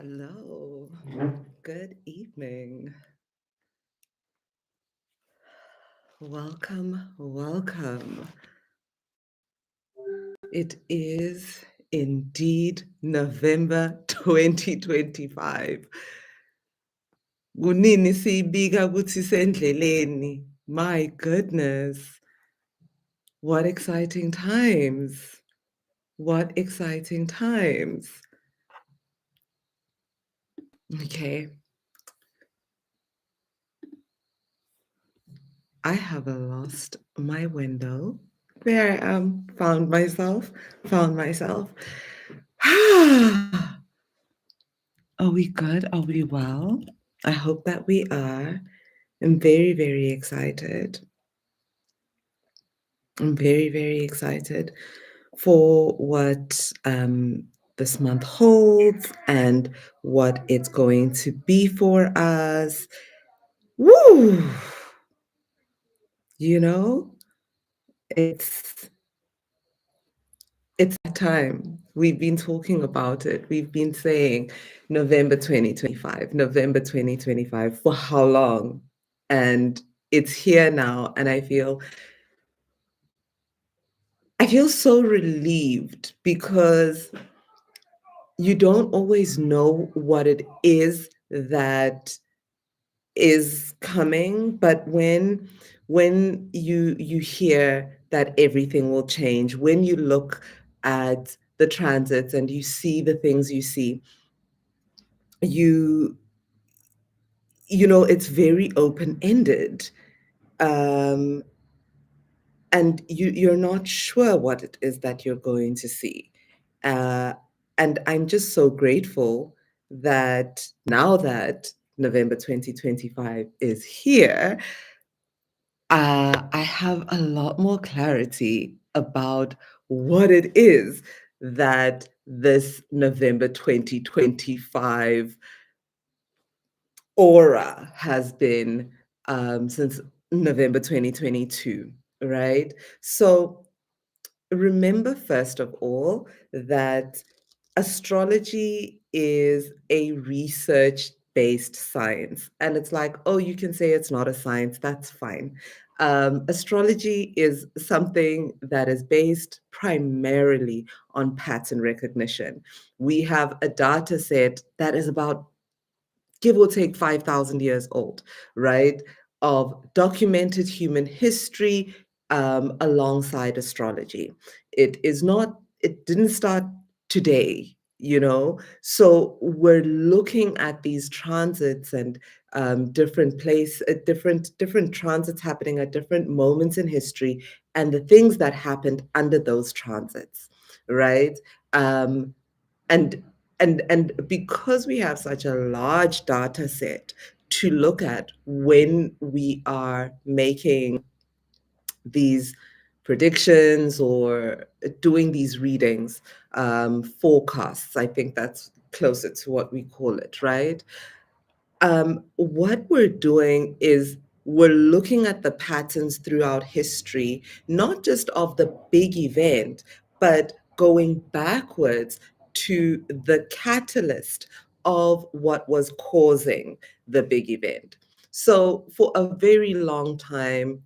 Hello, good evening. Welcome, welcome. It is indeed November 2025. Kunini siyibika ukuthi sendleleni. My goodness, what exciting times. What exciting times. Okay, I have lost my window. There I am, found myself. Are we good? Are we well? I hope that we are. I'm very, very excited. I'm very, very excited for what this month holds and what it's going to be for us. Woo! You know, it's it's that time. We've been talking about it. We've been saying November 2025, November 2025 for how long? And it's here now. And I feel so relieved because you don't always know what it is that is coming, but when you hear that everything will change, when you look at the transits and you see the things you see, you it's very open-ended. Um, and you're not sure what it is that you're going to see. Uh, and I'm just so grateful that now that November 2025 is here, I have a lot more clarity about what it is that this November 2025 aura has been since November 2022, right? So remember, first of all, that astrology is a research based science. And it's like, oh, you can say it's not a science, that's fine. Astrology is something that is based primarily on pattern recognition. We have a data set that is about give or take 5,000 years old, right? Of documented human history alongside astrology. It didn't start today, So we're looking at these transits and different transits happening at different moments in history and the things that happened under those transits, right? Um, and and because we have such a large data set to look at when we are making these predictions or doing these readings, forecasts, I think that's closer to what we call it, right? What we're doing is we're looking at the patterns throughout history, not just of the big event, but going backwards to the catalyst of what was causing the big event. So, for a very long time,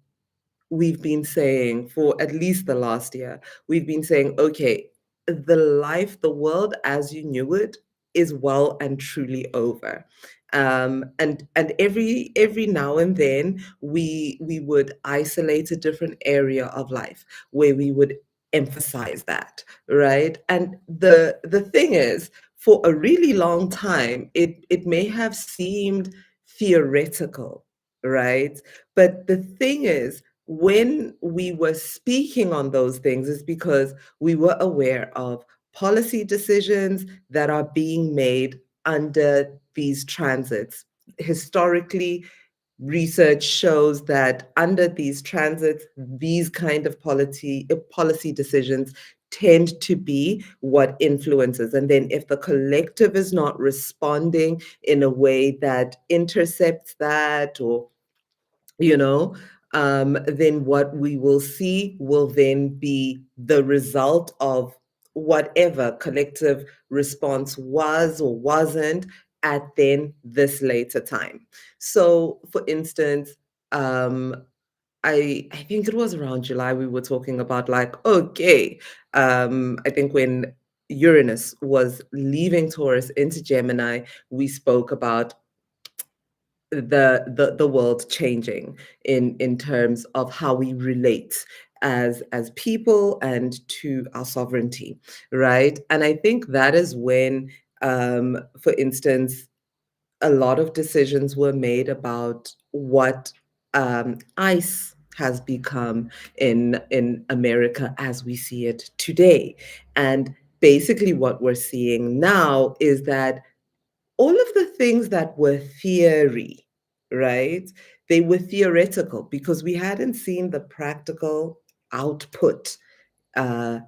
we've been saying, for at least the last year, we've been saying, okay, the world as you knew it is well and truly over. And every now and then we would isolate a different area of life where we would emphasize that, right? And the thing is, for a really long time, it may have seemed theoretical, right? But the thing is, when we were speaking on those things is because we were aware of policy decisions that are being made under these transits. Historically, research shows that under these transits, these kind of policy decisions tend to be what influences. And then if the collective is not responding in a way that intercepts that or you know, then what we will see will then be the result of whatever collective response was or wasn't at then this later time. So, for instance, um, I think it was around July we were talking about like, okay, I think when Uranus was leaving Taurus into Gemini, we spoke about the world changing in terms of how we relate as people and to our sovereignty, right? And I think that is when, for instance, a lot of decisions were made about what ICE has become in America as we see it today. And basically, what we're seeing now is that all of the things that were theory, right? They were theoretical because we hadn't seen the practical output uh,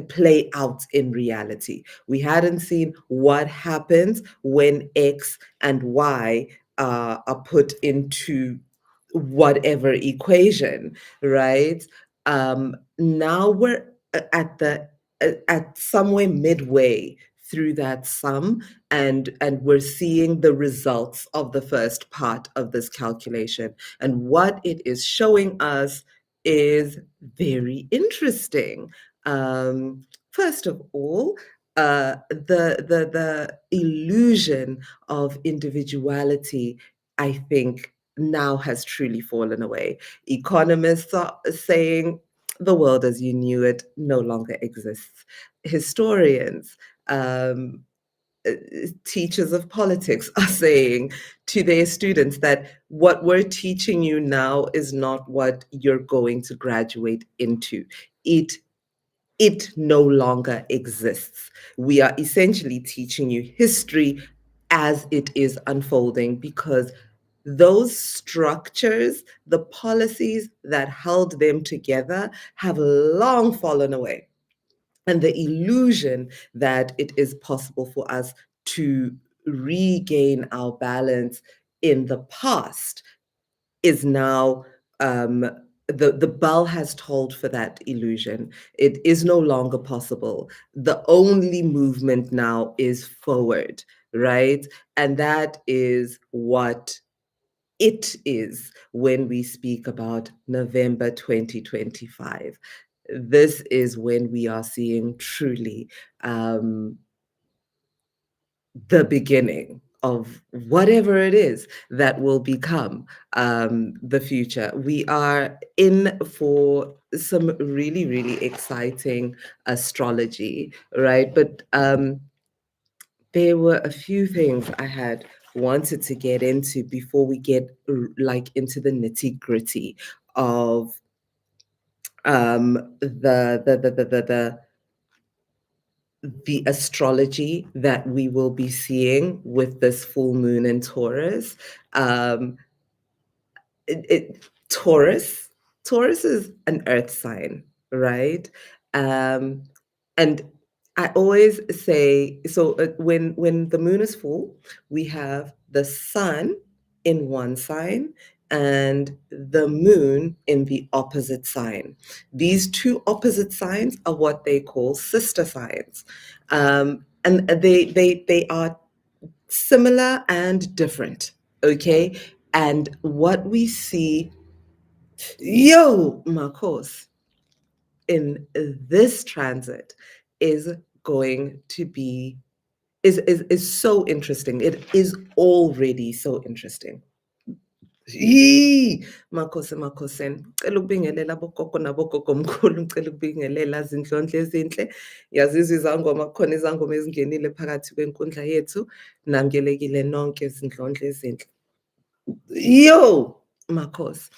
play out in reality. We hadn't seen what happens when X and Y are put into whatever equation, right? Now we're at somewhere midway through that sum, and we're seeing the results of the first part of this calculation, and what it is showing us is very interesting. First of all, the illusion of individuality, I think, now has truly fallen away. Economists are saying the world as you knew it no longer exists. Historians, um, uh, teachers of politics are saying to their students that what we're teaching you now is not what you're going to graduate into. It it no longer exists. We are essentially teaching you history as it is unfolding because those structures, the policies that held them together, have long fallen away. And the illusion that it is possible for us to regain our balance in the past is now, the bell has tolled for that illusion. It is no longer possible. The only movement now is forward, right? And that is what it is when we speak about November 2025. This is when we are seeing truly, um, the beginning of whatever it is that will become, the future. We are in for some really, really exciting astrology, right? But there were a few things I had wanted to get into before we get like into the nitty gritty of the astrology that we will be seeing with this full moon in Taurus. Um, Taurus, Taurus is an earth sign, right? Um, and I always say, so when the moon is full, we have the sun in one sign and the moon in the opposite sign. These two opposite signs are what they call sister signs, and they are similar and different. Okay, and what we see, yo, Marcos, in this transit is going to be is so interesting. It is already so interesting. Yee! Makhosi Makhosen, ngicela ukubingelela abogogo nabogogo mkhulu, ngicela ukubingelela zindlondlo ezinhle. Yazizwa izangoma, kukhona izangoma ezingenile phakathi kwenkundla yethu. Namkelekile nonke zindlondlo ezinhle. Yo, Marcos.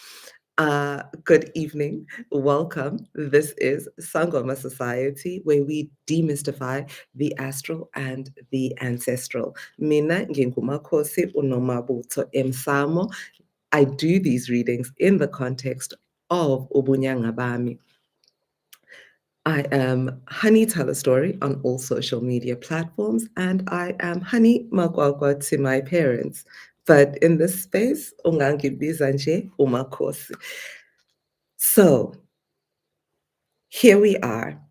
Good evening. Welcome. This is Sangoma Society, where we demystify the astral and the ancestral. Mina ngingumakhosi uNomabutho Emsamo. I do these readings in the context of Ubunyanga Bami. I am Honey Tell a Story on all social media platforms, and I am Honey Magwagwa to my parents. But in this space, ungangibiza nje umakhosi. So here we are,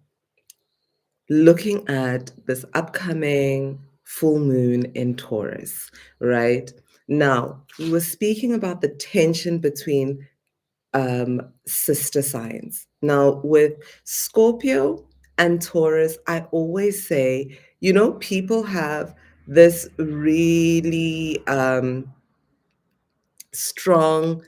looking at this upcoming full moon in Taurus, right? Now, we were speaking about the tension between sister signs. Now, with Scorpio and Taurus, I always say, people have this really strong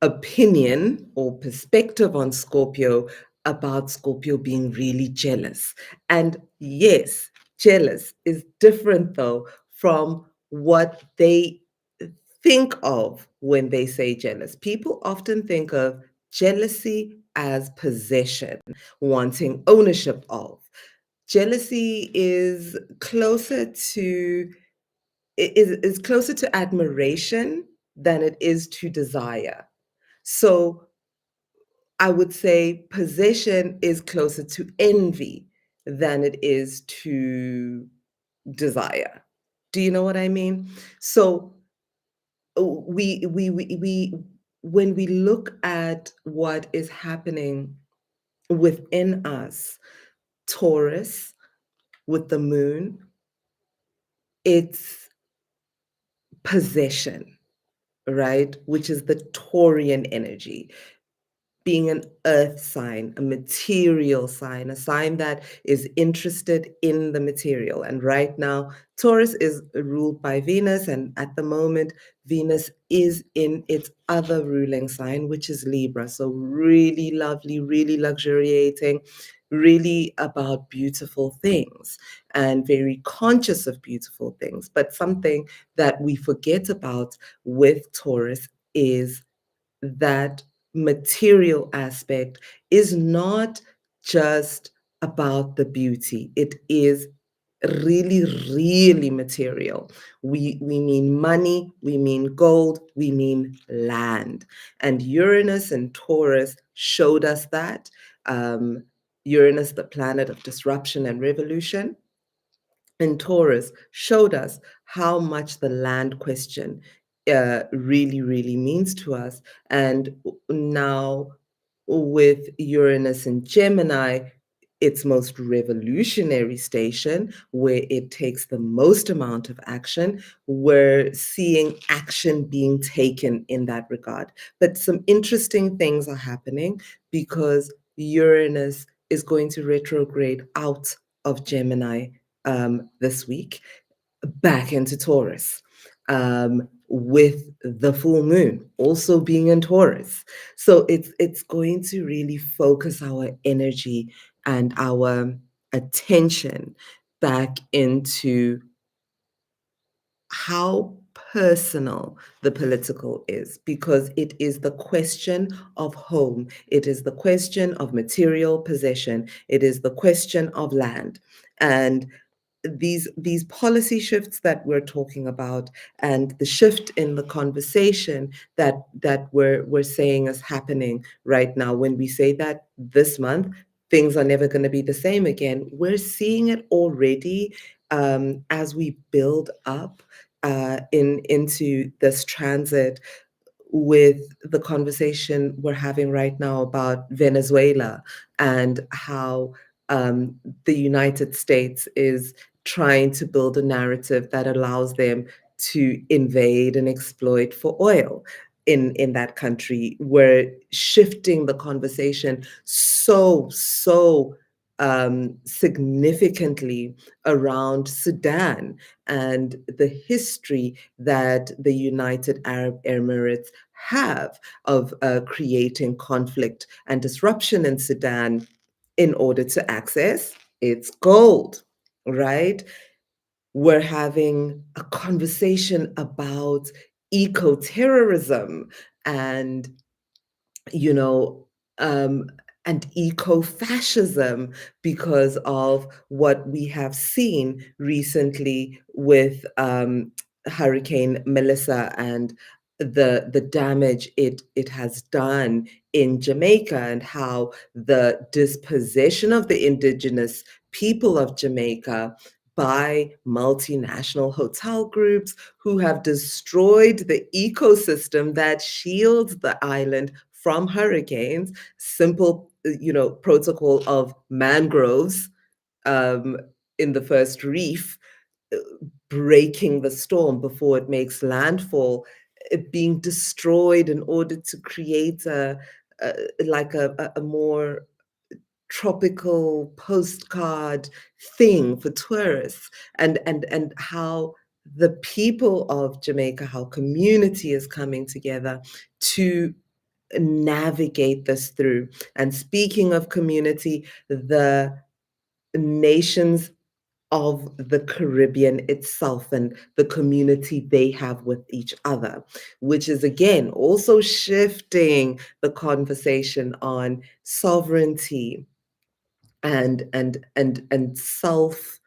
opinion or perspective on Scorpio about Scorpio being really jealous. And yes, jealous is different though from what they think of when they say jealous. People often think of jealousy as possession, wanting ownership of. Jealousy is closer to admiration than it is to desire. So I would say possession is closer to envy than it is to desire. Do you know what I mean? So we when we look at what is happening within us, Taurus with the moon, it's possession, right? Which is the Taurian energy. Being an earth sign, a material sign, a sign that is interested in the material. And right now, Taurus is ruled by Venus, and at the moment, Venus is in its other ruling sign, which is Libra. So, really lovely, really luxuriating, really about beautiful things and very conscious of beautiful things. But something that we forget about with Taurus is that material aspect is not just about the beauty. It is really, really material. We mean money, we mean gold, we mean land. And Uranus and Taurus showed us that. Um, Uranus, the planet of disruption and revolution, and Taurus showed us how much the land question really, really means to us. And now with Uranus and Gemini, its most revolutionary station, where it takes the most amount of action, we're seeing action being taken in that regard. But some interesting things are happening because Uranus is going to retrograde out of Gemini this week back into Taurus, with the full moon also being in Taurus. So it's going to really focus our energy and our attention back into how personal the political is, because it is the question of home, it is the question of material possession, it is the question of land. And these policy shifts that we're talking about, and the shift in the conversation that we're saying is happening right now, when we say that this month things are never going to be the same again, we're seeing it already, as we build up into this transit, with the conversation we're having right now about Venezuela, and how um, the United States is trying to build a narrative that allows them to invade and exploit for oil in that country. We're shifting the conversation so significantly around Sudan and the history that the United Arab Emirates have of creating conflict and disruption in Sudan in order to access its gold, right? We're having a conversation about eco-terrorism and you know, um, and eco-fascism, because of what we have seen recently with Hurricane Melissa and the damage it has done in Jamaica, and how the dispossession of the indigenous people of Jamaica by multinational hotel groups who have destroyed the ecosystem that shields the island from hurricanes. Simple, protocol of mangroves, um, in the first reef, uh, breaking the storm before it makes landfall, being destroyed in order to create a like a more tropical postcard thing for tourists, and how the people of Jamaica, how community is coming together to navigate this through. And speaking of community, the nations of the Caribbean itself and the community they have with each other, which is again also shifting the conversation on sovereignty and self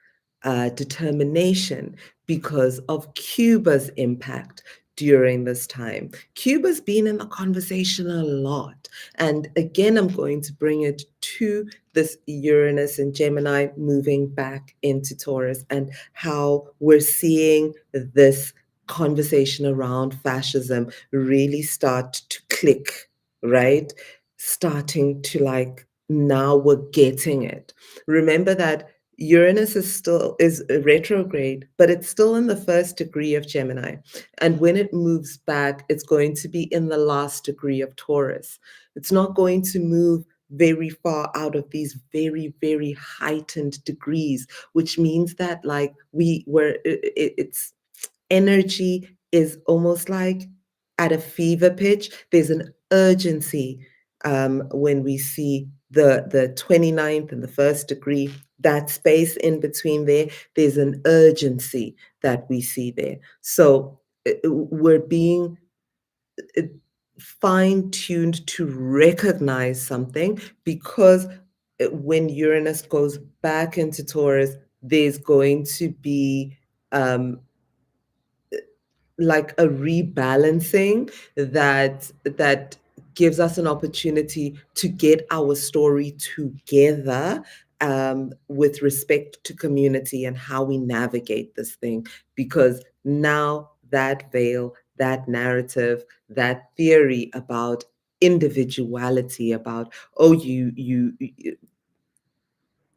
determination because of Cuba's impact during this time. Cuba's been in the conversation a lot. And again, I'm going to bring it to this Uranus and Gemini moving back into Taurus and how we're seeing this conversation around fascism really start to click, right? Starting to like, now we're getting it. Remember that Uranus is retrograde, but it's still in the first degree of Gemini. And when it moves back, it's going to be in the last degree of Taurus. It's not going to move very far out of these very, very heightened degrees, which means that like it's energy is almost like at a fever pitch. There's an urgency when we see the 29th and the first degree, that space in between there, there's an urgency that we see there. So we're being uh, fine-tuned to recognize something because when Uranus goes back into Taurus, there's going to be um, like a rebalancing that gives us an opportunity to get our story together with respect to community and how we navigate this thing, because now that veil, that narrative, that theory about individuality, about oh you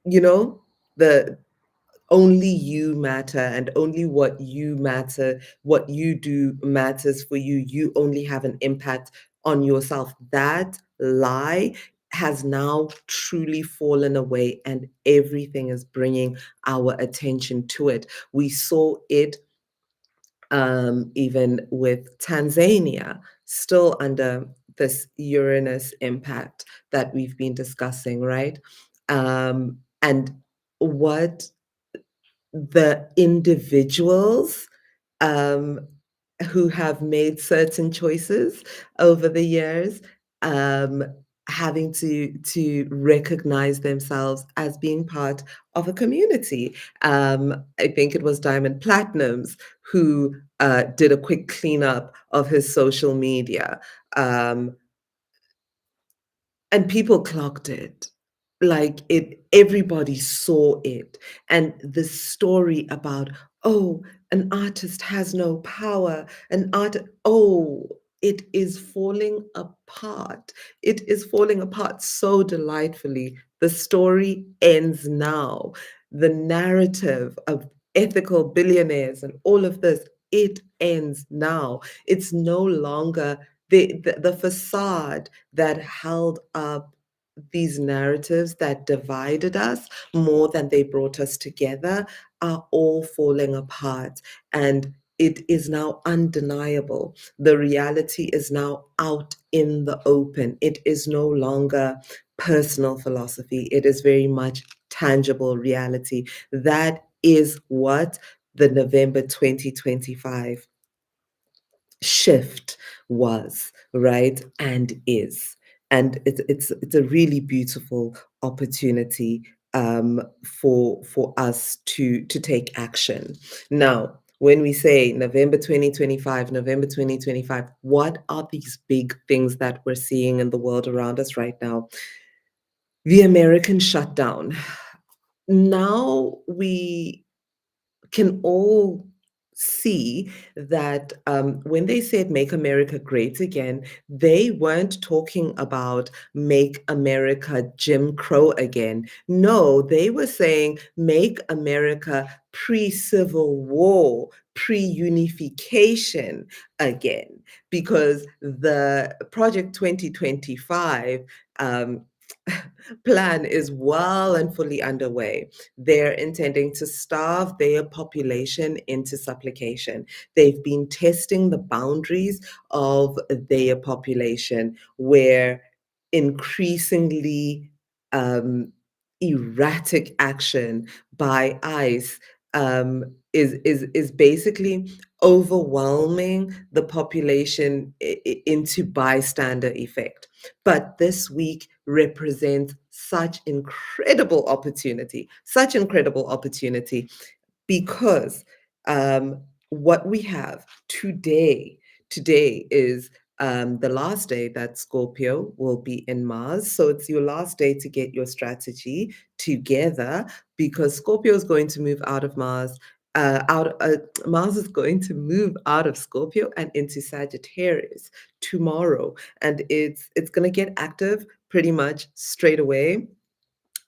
know, the only you matter and only what you matter, what you do matters for you. You only have an impact on yourself. That lie has now truly fallen away, and everything is bringing our attention to it. We saw it even with Tanzania, still under this Uranus impact that we've been discussing, right? And what the individuals um, who have made certain choices over the years, um, having to recognize themselves as being part of a community. I think it was Diamond Platinums who did a quick cleanup of his social media. Um, and people clocked it, like it, everybody saw it. And the story about, oh, an artist has no power, an art, oh, it is falling apart. It is falling apart so delightfully. The story ends now. The narrative of ethical billionaires and all of this, it ends now. It's no longer the facade that held up these narratives that divided us more than they brought us together are all falling apart. And it is now undeniable. The reality is now out in the open. It is no longer personal philosophy. It is very much tangible reality. That is what the November 2025 shift was, right, and is. And it's a really beautiful opportunity for us to take action. Now, when we say November 2025, what are these big things that we're seeing in the world around us right now? The American shutdown. Now we can all see that when they said make America great again, they weren't talking about make America Jim Crow again. No, they were saying make America pre Civil War, pre unification again, because the Project 2025. Plan is well and fully underway. They're intending to starve their population into supplication. They've been testing the boundaries of their population, where increasingly um, erratic action by ICE is basically overwhelming the population into bystander effect. But this week represents such incredible opportunity, because what we have today is the last day that Scorpio will be in Mars. So it's your last day to get your strategy together, because Scorpio is going to move out of Mars. Mars is going to move out of Scorpio and into Sagittarius tomorrow, and it's going to get active pretty much straight away.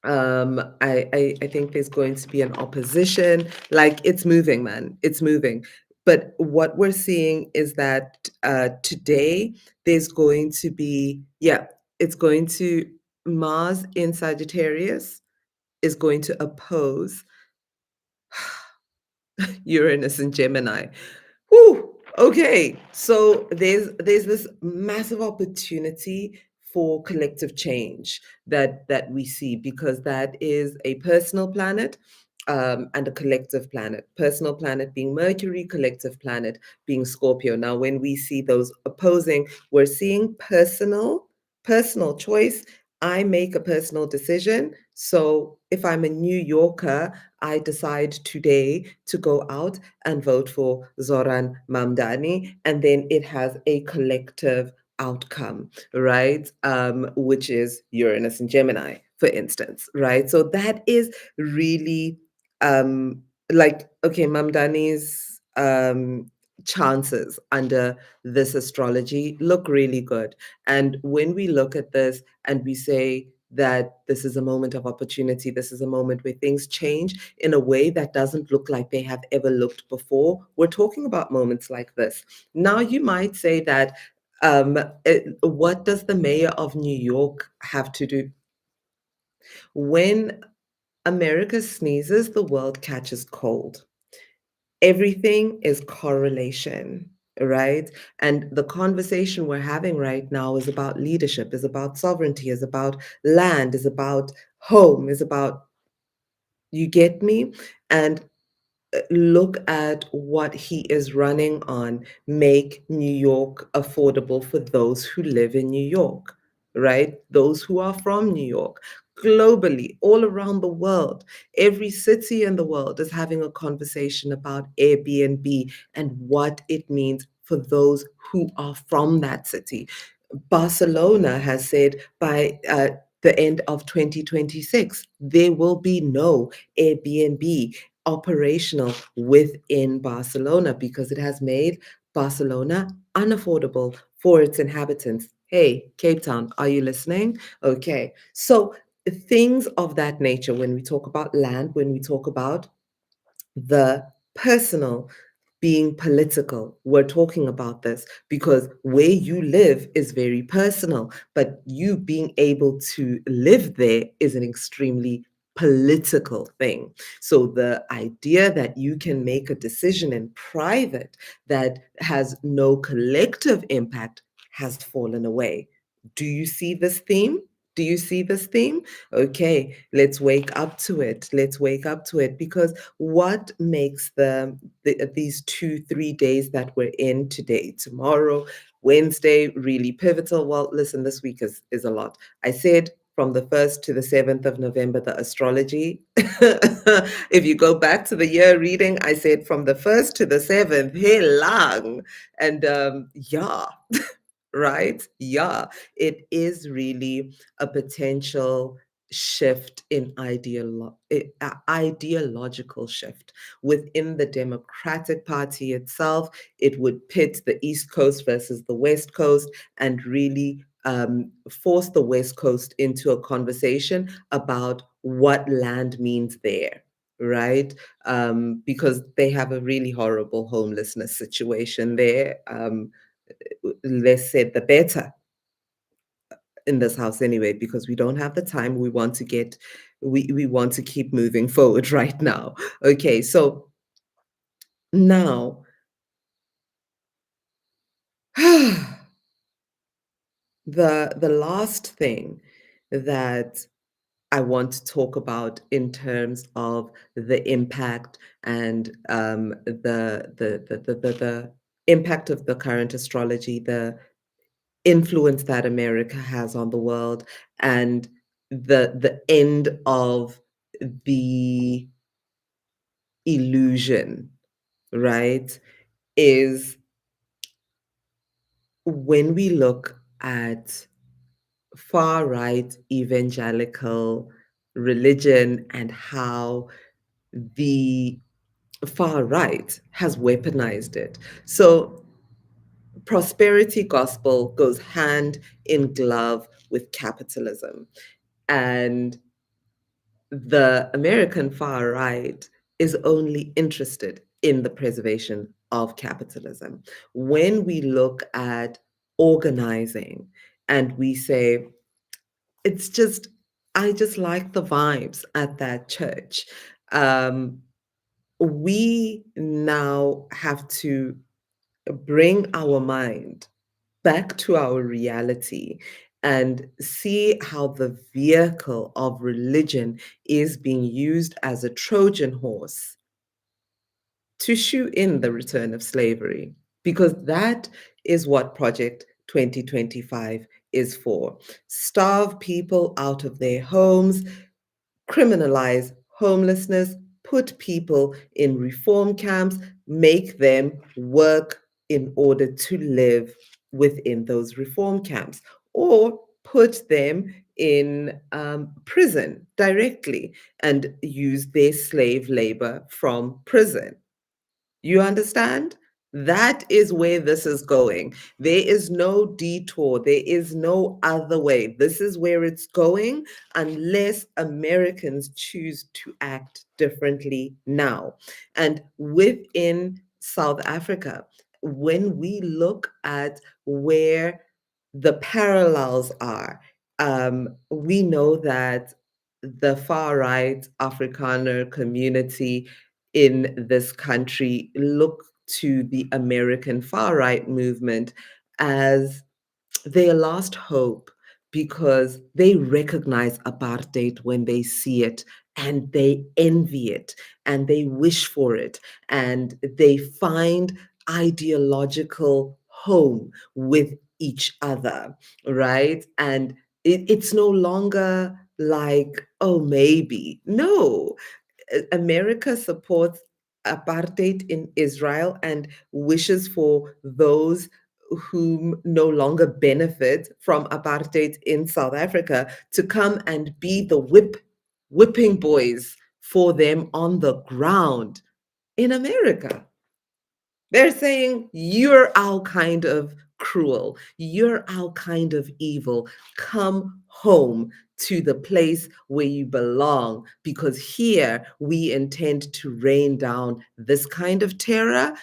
I think there's going to be an opposition. Like, it's moving, man. It's moving. But what we're seeing is that today there's going to be, yeah, it's going to, Mars in Sagittarius is going to oppose Uranus and Gemini. Whew. Okay, so there's this massive opportunity for collective change that we see, because that is a personal planet and a collective planet. Personal planet being Mercury, collective planet being Scorpio. Now, when we see those opposing, we're seeing personal choice. I make a personal decision. So if I'm a New Yorker, I decide today to go out and vote for Zoran Mamdani, and then it has a collective outcome, right? Which is Uranus and Gemini, for instance, right? So that is really like, okay, Mamdani's chances under this astrology look really good. And when we look at this and we say that this is a moment of opportunity, this is a moment where things change in a way that doesn't look like they have ever looked before, we're talking about moments like this. Now, you might say that, what does the mayor of New York have to do? When America sneezes, the world catches cold. Everything is correlation, right? And the conversation we're having right now is about leadership, is about sovereignty, is about land, is about home, is about, you get me? And look at what he is running on. Make New York affordable for those who live in New York, right? Those who are from New York. Globally, all around the world, every city in the world is having a conversation about Airbnb and what it means for those who are from that city. Barcelona has said by the end of 2026, there will be no Airbnb operational within Barcelona, because it has made Barcelona unaffordable for its inhabitants. Hey, Cape Town, are you listening? Okay. So things of that nature, when we talk about land, when we talk about the personal being political, we're talking about this because where you live is very personal, but you being able to live there is an extremely political thing. So the idea that you can make a decision in private that has no collective impact has fallen away. Do you see this theme? Do you see this theme? Okay, let's wake up to it. Let's wake up to it, because what makes these 2 3 days that we're in today, tomorrow, Wednesday, really pivotal? Well, listen, this week is a lot. I said from the 1st to the 7th of November, the astrology. If you go back to the year reading, I said from the 1st to the 7th, hey lang. And yeah, right? Yeah, it is really a potential shift in ideological shift within the Democratic Party itself. It would pit the East Coast versus the West Coast and really force the West Coast into a conversation about what land means there, right? Because they have a really horrible homelessness situation there. Less said, the better in this house anyway, because we don't have the time. We want to keep moving forward right now. Okay, so now the last thing that I want to talk about in terms of the impact and the impact of the current astrology, the influence that America has on the world, and the end of the illusion, right? Is when we look at far right evangelical religion and how the far right has weaponized it. So prosperity gospel goes hand in glove with capitalism. And the American far right is only interested in the preservation of capitalism. When we look at organizing and we say, it's just, I just like the vibes at that church. Um, we now have to bring our mind back to our reality and see how the vehicle of religion is being used as a Trojan horse to shoe in the return of slavery, because that is what Project 2025 is for. Starve people out of their homes, criminalize homelessness, put people in reform camps, make them work in order to live within those reform camps, or put them in prison directly and use their slave labor from prison. You understand? That is where this is going. There is no detour. There is no other way. This is where it's going unless Americans choose to act differently now. And within South Africa, when we look at where the parallels are, we know that the far right Afrikaner community in this country look to the American far right movement as their last hope, because they recognize apartheid when they see it and they envy it and they wish for it and they find ideological home with each other, right? And it's no longer like, oh, maybe. No, America supports apartheid in Israel and wishes for those whom no longer benefit from apartheid in South Africa to come and be the whipping boys for them on the ground in America. They're saying, you're our kind of cruel, you're our kind of evil. Come home to the place where you belong, because here we intend to rain down this kind of terror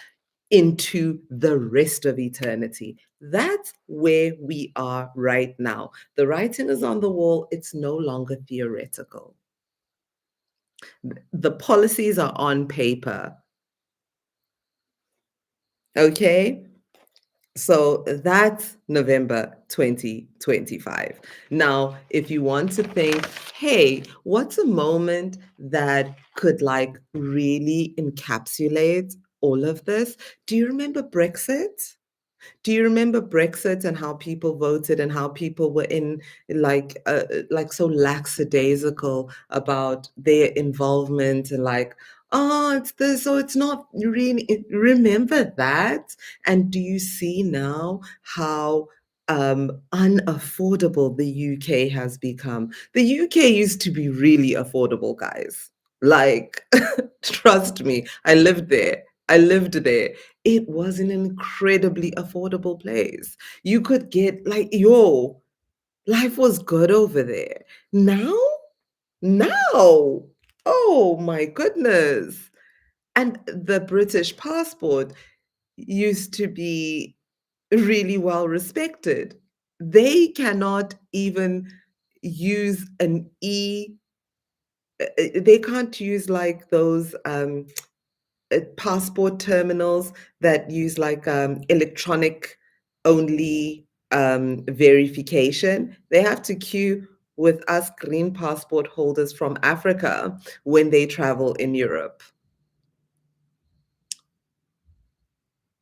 into the rest of eternity. That's where we are right now. The writing is on the wall, it's no longer theoretical. The policies are on paper. Okay? So that's November 2025. Now, if you want to think, hey, what's a moment that could like really encapsulate all of this? Do you remember Brexit? Do you remember Brexit and how people voted and how people were in like so lackadaisical about their involvement and like, oh, it's this, so it's not really, remember that? And do you see now how unaffordable the UK has become. The UK used to be really affordable, guys. Like, trust me, I lived there. I lived there. It was an incredibly affordable place. You could get, like, yo, life was good over there. Now, now, oh my goodness. And the British passport used to be really well respected. They cannot even use an they can't use like those passport terminals that use like electronic only verification. They have to queue with us green passport holders from Africa when they travel in Europe.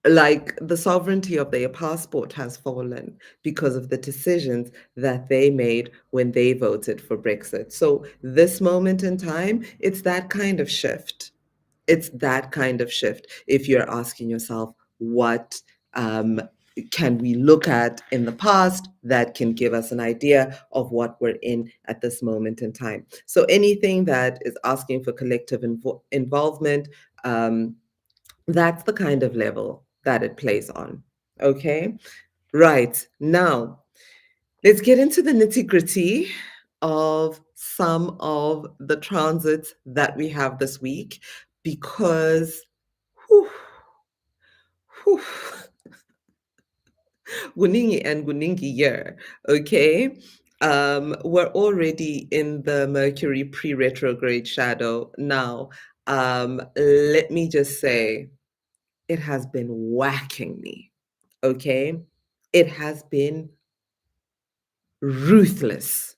Like the sovereignty of their passport has fallen because of the decisions that they made when they voted for Brexit. So, this moment in time, it's that kind of shift. It's that kind of shift. If you're asking yourself, what um, can we look at in the past that can give us an idea of what we're in at this moment in time? So, anything that is asking for collective involvement, that's the kind of level that it plays on. Okay. Right. Now, let's get into the nitty gritty of some of the transits that we have this week because, whew, whew, Guningi and Guningi year. Okay. We're already in the Mercury pre retrograde shadow. Now, let me just say, it has been whacking me. Okay. It has been ruthless.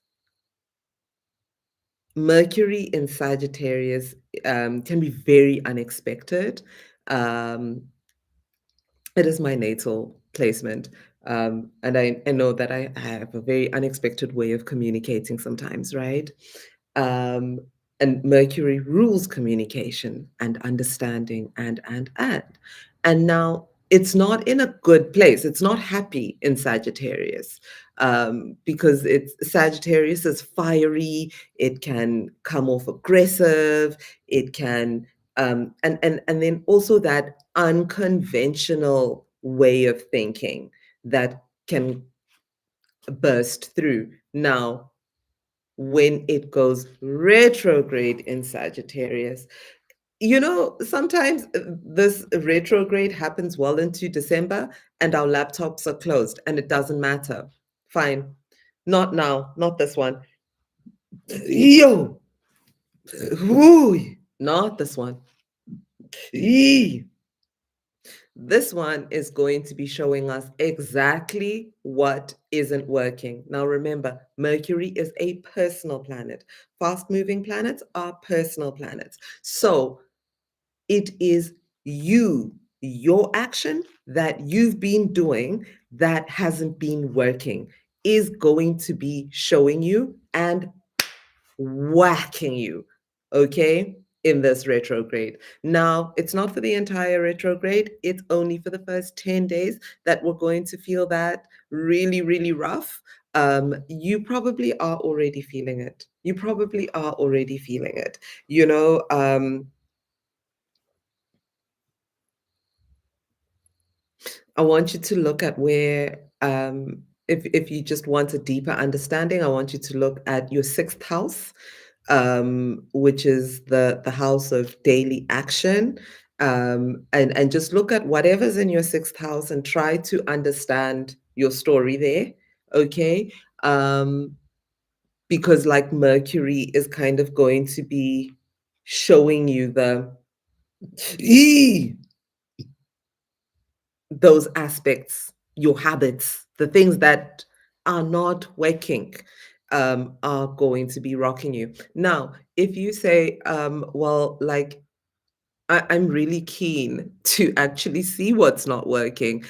Mercury in Sagittarius can be very unexpected. Um, it is my natal placement. And I know that I have a very unexpected way of communicating sometimes, right? Um, and Mercury rules communication and understanding and now it's not in a good place. It's not happy in Sagittarius because it's Sagittarius is fiery. It can come off aggressive. It can and then also that unconventional way of thinking that can burst through. Now, when it goes retrograde in Sagittarius, sometimes this retrograde happens well into December and our laptops are closed and it doesn't matter. Fine. Not now, not this one. Yo, whoo, not this one. Eee. This one is going to be showing us exactly what isn't working. Now, remember, Mercury is a personal planet. Fast moving planets are personal planets. So it is your action that you've been doing that hasn't been working is going to be showing you and whacking you, okay, in this retrograde. Now, it's not for the entire retrograde, it's only for the first 10 days that we're going to feel that really, really rough. You probably are already feeling it. You probably are already feeling it. You know, I want you to look at where, if you just want a deeper understanding, I want you to look at your sixth house, which is the house of daily action, and just look at whatever's in your sixth house and try to understand your story there, okay? Um, because like Mercury is kind of going to be showing you Eee! Those aspects, your habits, the things that are not working, are going to be rocking you. Now, if you say, well, like, I'm really keen to actually see what's not working,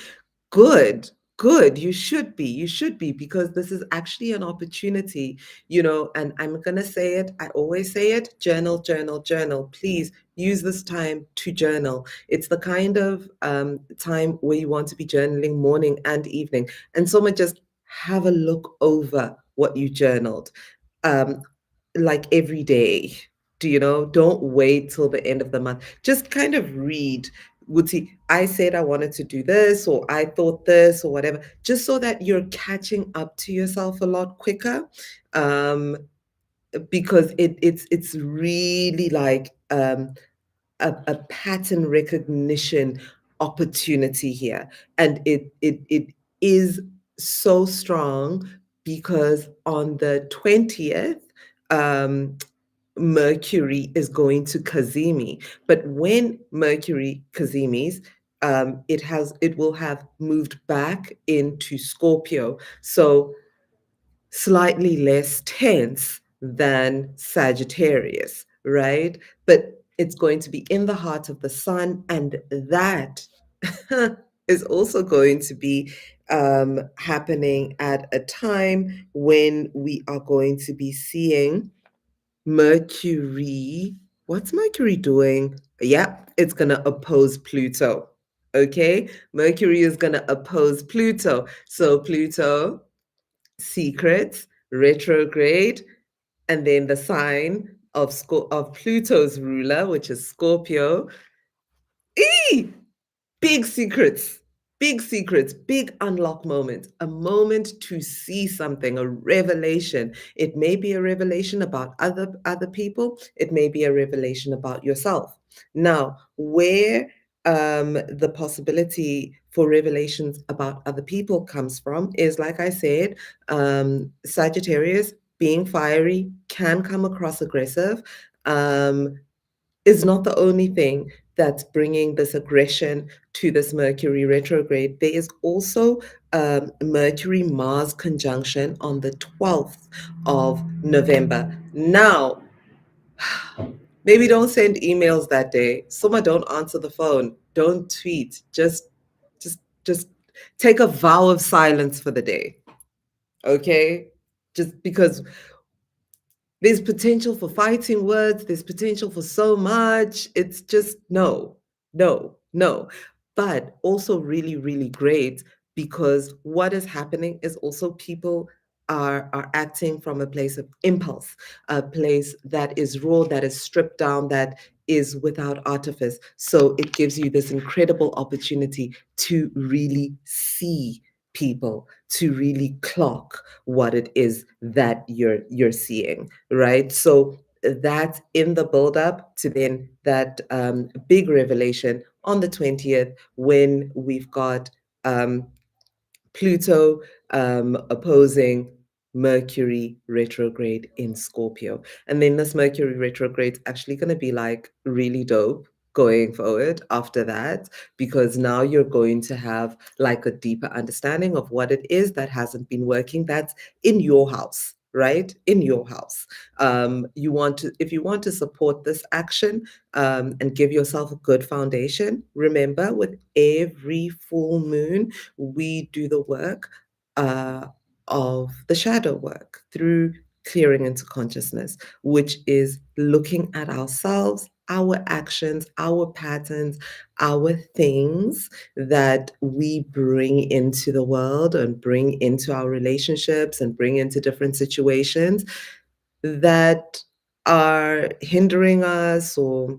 good, good. You should be, because this is actually an opportunity, and I'm going to say it. I always say it: journal, journal, journal. Please use this time to journal. It's the kind of time where you want to be journaling morning and evening. And Soma just have a look over what you journaled. Um, like every day. Do you know? Don't wait till the end of the month. Just kind of read. Would I said I wanted to do this, or I thought this, or whatever, just so that you're catching up to yourself a lot quicker. Um, because it's really like a pattern recognition opportunity here. And it is so strong because on the 20th, um, Mercury is going to Kazimi. But when Mercury Kazimis, it will have moved back into Scorpio. So slightly less tense than Sagittarius, right? But it's going to be in the heart of the sun, and that is also going to be happening at a time when we are going to be seeing Mercury. What's Mercury doing? Yeah, it's going to oppose Pluto. Okay, Mercury is going to oppose Pluto. So Pluto, secrets, retrograde, and then the sign of of Pluto's ruler, which is Scorpio. Eee! Big secrets, big unlock moments, a moment to see something, a revelation. It may be a revelation about other people. It may be a revelation about yourself. Now, where the possibility for revelations about other people comes from is, like I said, Sagittarius being fiery can come across aggressive. Um, is not the only thing that's bringing this aggression to this Mercury retrograde. There is also Mercury Mars conjunction on the 12th of November. Now, maybe don't send emails that day. Soma, don't answer the phone. Don't tweet. Just take a vow of silence for the day. Okay? Just because there's potential for fighting words, there's potential for so much. It's just no, no, no. But also really, really great because what is happening is also people are acting from a place of impulse, a place that is raw, that is stripped down, that is without artifice. So it gives you this incredible opportunity to really see people, to really clock what it is that you're seeing, right? So that's in the build up to then that big revelation on the 20th when we've got Pluto opposing Mercury retrograde in Scorpio. And then this Mercury retrograde is actually going to be like really dope going forward after that, because now you're going to have like a deeper understanding of what it is that hasn't been working, that's in your house, right? In your house. You want to, if you want to support this action and give yourself a good foundation, remember with every full moon, we do the work uh, of the shadow work through clearing into consciousness, which is looking at ourselves, our actions, our patterns, our things that we bring into the world and bring into our relationships and bring into different situations that are hindering us or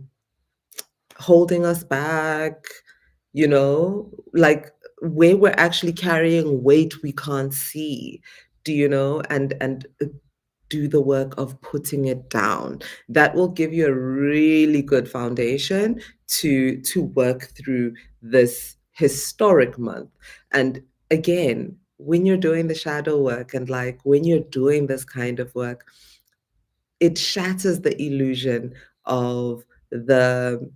holding us back, like where we're actually carrying weight we can't see, and do the work of putting it down. That will give you a really good foundation to work through this historic month. And again, when you're doing the shadow work and like when you're doing this kind of work, it shatters the illusion of the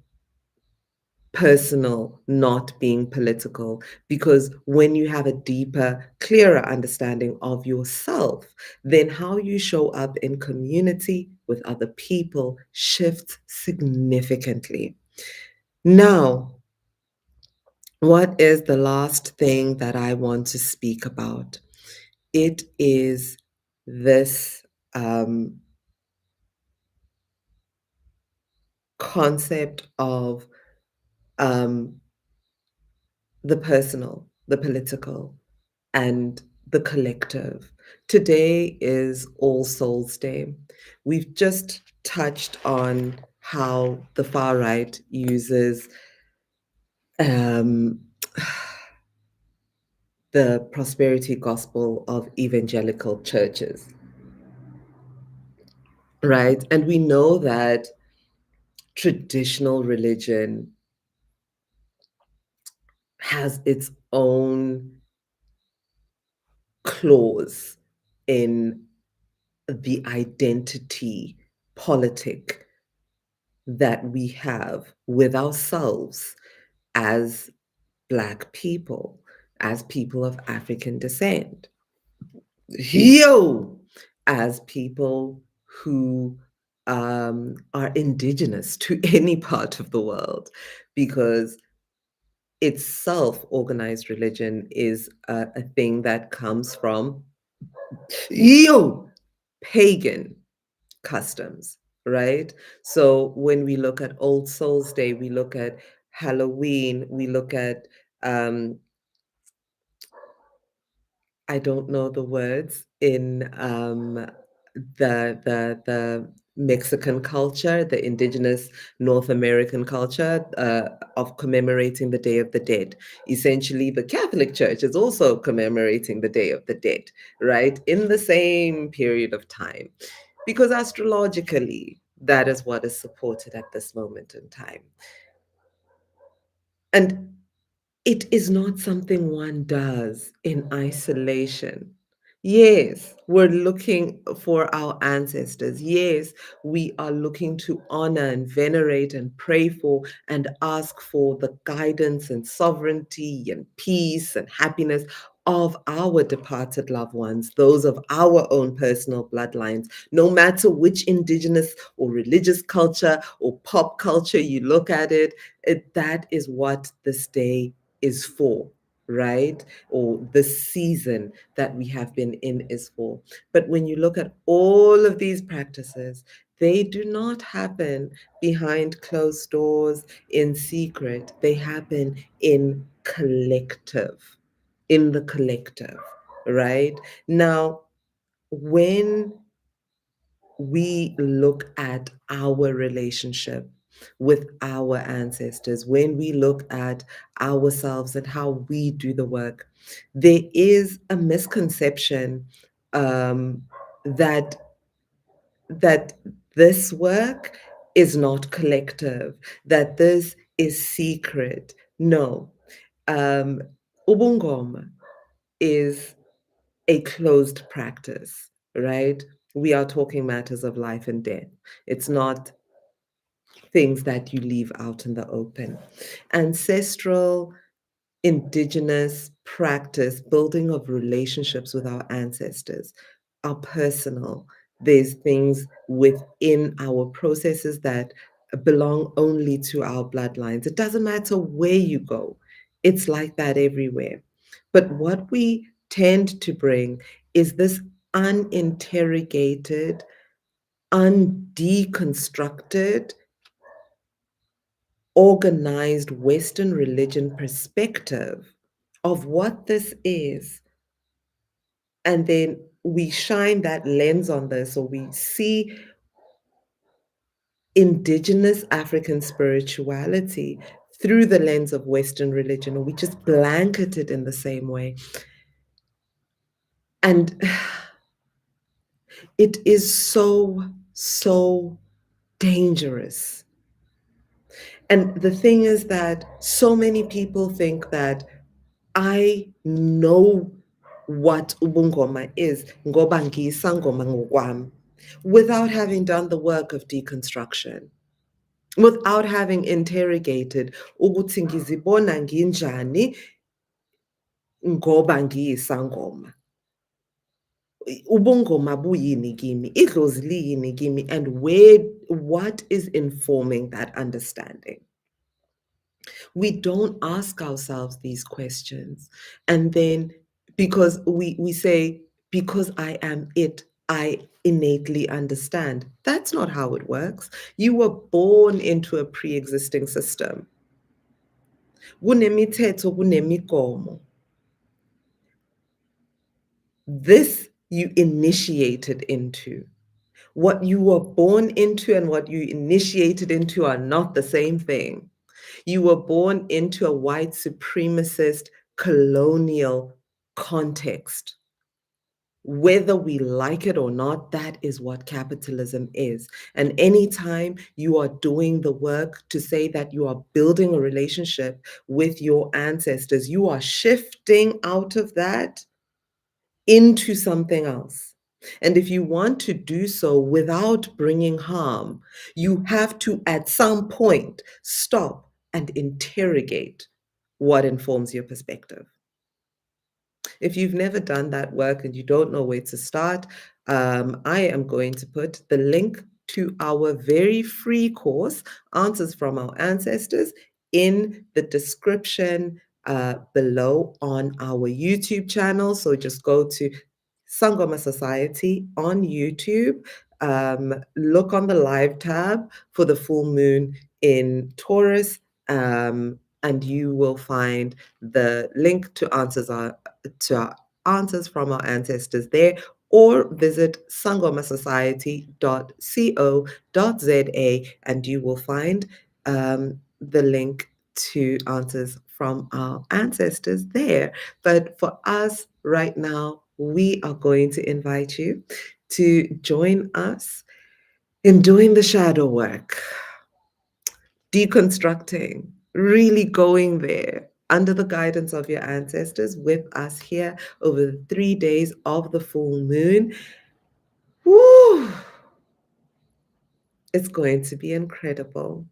personal not being political, because when you have a deeper, clearer understanding of yourself, then how you show up in community with other people shifts significantly. Now, what is the last thing that I want to speak about? It is this concept of um, the personal, the political, and the collective. Today is All Souls Day. We've just touched on how the far right uses um, the prosperity gospel of evangelical churches, right? And we know that traditional religion has its own clause in the identity politic that we have with ourselves as Black people, as people of African descent, yo, as people who are indigenous to any part of the world, because itself organized religion is a thing that comes from yo pagan customs, right? So when we look at Old Souls Day, we look at Halloween, we look at um, I don't know the words in the Mexican culture, the indigenous North American culture of commemorating the Day of the Dead. Essentially, the Catholic Church is also commemorating the Day of the Dead, right? In the same period of time, because astrologically, that is what is supported at this moment in time. And it is not something one does in isolation. Yes, we're looking for our ancestors. Yes, we are looking to honor and venerate and pray for and ask for the guidance and sovereignty and peace and happiness of our departed loved ones, those of our own personal bloodlines, no matter which indigenous or religious culture or pop culture you look at it, that is what this day is for, right? Or the season that we have been in is for. But when you look at all of these practices, they do not happen behind closed doors in secret. They happen in the collective, right? Now, when we look at our relationship with our ancestors, when we look at ourselves and how we do the work, there is a misconception um, that that this work is not collective, that this is secret. No, um, ubungoma is a closed practice, right? We are talking matters of life and death. It's not things that you leave out in the open. Ancestral, indigenous practice, building of relationships with our ancestors are personal. There's things within our processes that belong only to our bloodlines. It doesn't matter where you go, it's like that everywhere. But what we tend to bring is this uninterrogated, undeconstructed, organized Western religion perspective of what this is. And then we shine that lens on this, or we see indigenous African spirituality through the lens of Western religion, or we just blanket it in the same way. And it is so, so dangerous. And the thing is that so many people think that I know what ubungoma is, ngoba ngiyisangoma ngokwami, without having done the work of deconstruction, without having interrogated ukuthi ngizibona nginjani ngoba ngiyisangoma. Ubungoma buyini kimi, idlozi liyini kimi, and what is informing that understanding? We don't ask ourselves these questions. And then because we say, because I am it, I innately understand. That's not how it works. You were born into a pre-existing system. Kunemithetho, kunemigomo. This you initiated into. What you were born into and what you initiated into are not the same thing. You were born into a white supremacist colonial context. Whether we like it or not, that is what capitalism is. And anytime you are doing the work to say that you are building a relationship with your ancestors, you are shifting out of that into something else. And if you want to do so without bringing harm, you have to at some point stop and interrogate what informs your perspective. If you've never done that work and you don't know where to start, I am going to put the link to our very free course, Answers from Our Ancestors, in the description below on our YouTube channel. So just go to Sangoma Society on YouTube. Look on the live tab for the full moon in Taurus, and you will find the link to our answers from our ancestors there, or visit sangomasociety.co.za and you will find the link to answers from our ancestors there. But for us right now, we are going to invite you to join us in doing the shadow work, deconstructing, really going there under the guidance of your ancestors with us here over the 3 days of the full moon. Woo! It's going to be incredible.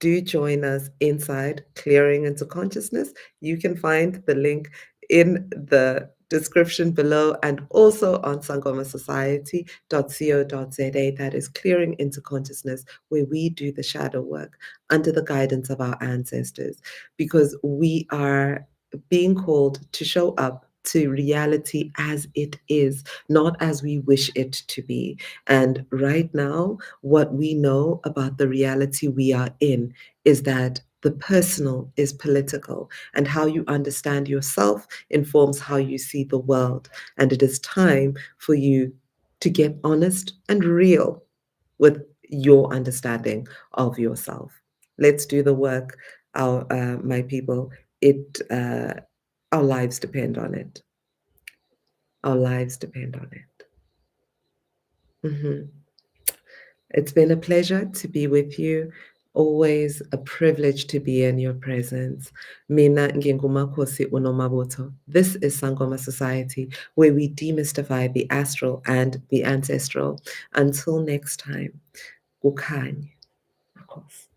Do join us inside Clearing into Consciousness. You can find the link in the description below and also on sangomasociety.co.za. That is Clearing into Consciousness, where we do the shadow work under the guidance of our ancestors, because we are being called to show up to reality as it is, not as we wish it to be. And right now, what we know about the reality we are in is that the personal is political, and how you understand yourself informs how you see the world. And it is time for you to get honest and real with your understanding of yourself. Let's do the work, my people. Our lives depend on it. Our lives depend on it. Mhm. It's been a pleasure to be with you. Always a privilege to be in your presence. Mina Ngengumakhosi Unomabuto. This is Sangoma Society, where we demystify the astral and the ancestral. Until next time, Kukhanya. Of course.